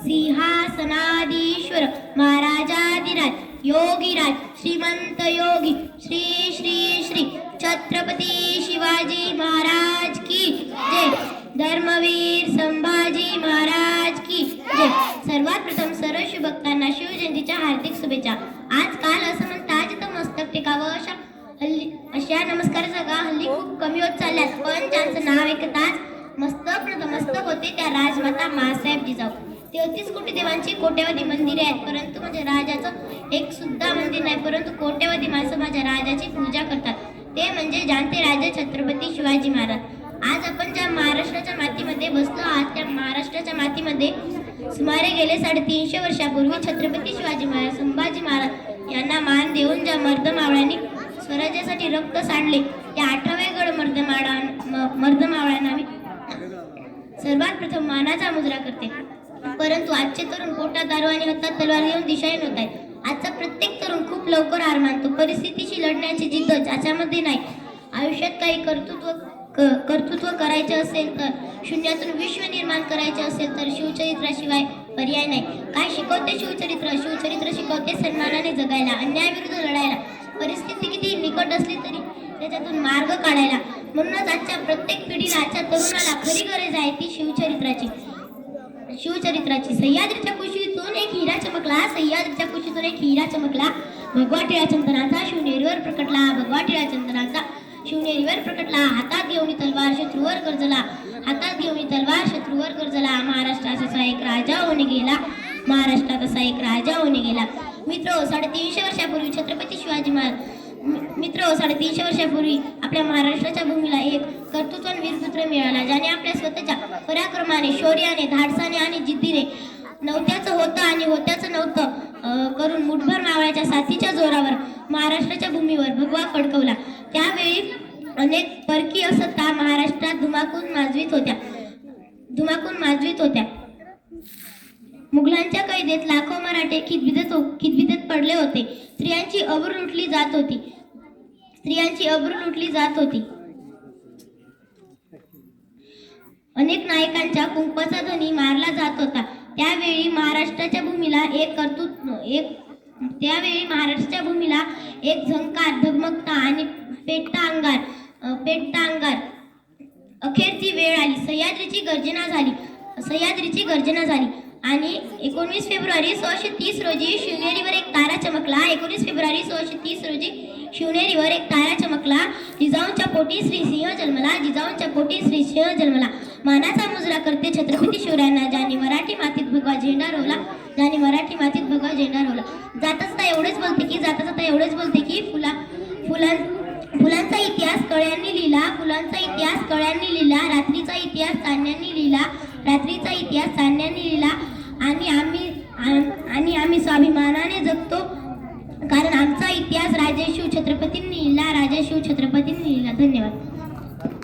सिंहासनाधीश्वर महाराजाधिराज योगीराज श्रीमंत योगी श्री श्री श्री छत्रपती शिवाजी महाराज की जय। धर्मवीर संभाजी महाराज की जय। सर्वात प्रथम सर्व शिवभक्तांना शिवजयंतीच्या हार्दिक शुभेच्छा। आज काल असं म्हणतात जिथं मस्तक टेकावं अशा नमस्कार जागा हल्ली खूप कमी होत चालल्यात, पण ज्यांचं नाव ऐकताच मस्तक नतमस्तक होते त्या राजमाता मासाहेब जिजाऊ। 33 कोटी देवांची कोट्यवधी मंदिरे आहेत, परंतु माझ्या राजाचं एक सुद्धा मंदिर नाही, परंतु कोट्यवधी माणसं माझ्या राजाची पूजा करतात, ते म्हणजे जाणते राजे छत्रपती शिवाजी महाराज। आज आपण ज्या महाराष्ट्राच्या मातीमध्ये बसलो आहात त्या महाराष्ट्राच्या मातीमध्ये सुमारे गेले 350 वर्षापूर्वी छत्रपती शिवाजी महाराज संभाजी महाराज यांना मान देऊन ज्या मर्दमावळ्यांनी स्वराज्यासाठी रक्त सांडले त्या 18व्या गड मर्दमावळ्यांना मी सर्वात प्रथम मानाचा मुजरा करते। परंतु आजचे तरुण पोटात दारू आणि हातात तलवार घेऊन दिशाहीन होत आहेत। आजचा प्रत्येक तरुण खूप लवकर हार मानतो। परिस्थितीशी लढण्याची जिद्द ज्याच्यामध्ये नाही। आयुष्यात काही कर्तृत्व करायचे असेल तर, शून्यातून विश्व निर्माण करायचे असेल तर शिवचरित्राशिवाय पर्याय नाही। काय शिकवते शिवचरित्र? शिवचरित्र शिकवते सन्मानाने जगायला, अन्यायाविरुद्ध लढायला, परिस्थिती किती निकट असली तरी त्याच्यातून मार्ग काढायला। म्हणूनच आजच्या प्रत्येक पिढीला, आजच्या तरुणाला खरी गरज आहे ती शिवचरित्राची। सह्याद्रीच्या कुशीतून एक हिरा चमकला, सह्याद्रीच्या कुशीतून एक हिरा चमकला, भगवा टिळा चंदनाचा शिवनेरीवर प्रकटला, भगवा टिळा चंदनाचा शिवनेरीवर प्रकटला। हातात घेऊन तलवार शत्रूवर गर्जला, हातात घेऊन तलवार शत्रूवर गर्जला। महाराष्ट्राचा असा एक राजा होणे गेला, महाराष्ट्रात असा एक राजा होणे गेला। मित्र 350 वर्षापूर्वी छत्रपती शिवाजी महाराज साडेतीनशे वर्षापूर्वी आपल्या महाराष्ट्राच्या भूमीला एक कर्तृत्ववान वीरपुत्र मिळाला, ज्याने आपल्या स्वतःच्या पराक्रमाने, शौर्याने, धाडसाने आणि जिद्दीने नव्हत्याचं होतं आणि होत्याचं नव्हतं करून मुठभर मावळ्याच्या साथीच्या जोरावर महाराष्ट्राच्या भूमीवर भगवा फडकवला। त्यावेळी अनेक परकीय सत्ता महाराष्ट्रात धुमाकूळ माजवीत होत्या। मुघलांच्या कैदेत लाखो मराठे खितबितत पडले होते। स्त्रियांची अब्रू लुटली जात होती। अनेक नायकांच्या कुंकवाचा धनी मारला जात होता। त्यावेळी महाराष्ट्राच्या भूमीला एक झंकार, धगमगता आणि पेटता अंगार अखेरची वेळ आली। सह्याद्रीची गर्जना झाली आणि 19 फेब्रुवारी 1630 रोजी शिवनेरीवर एक तारा चमकला। 19 फेब्रुवारी 1630 रोजी शिवनेरीवर एक तारा चमकला। जिजाऊंच्या पोटी श्री सिंह जन्मला। मानाचा मुजरा करते छत्रपती शिवरायांना, ज्यांनी मराठी मातीत भगवा झेंडा रोवला। जाता जाता एवढेच बोलते की फुलांचा इतिहास कळ्यांनी लिहिला, रात्रीचा इतिहास चांदण्यांनी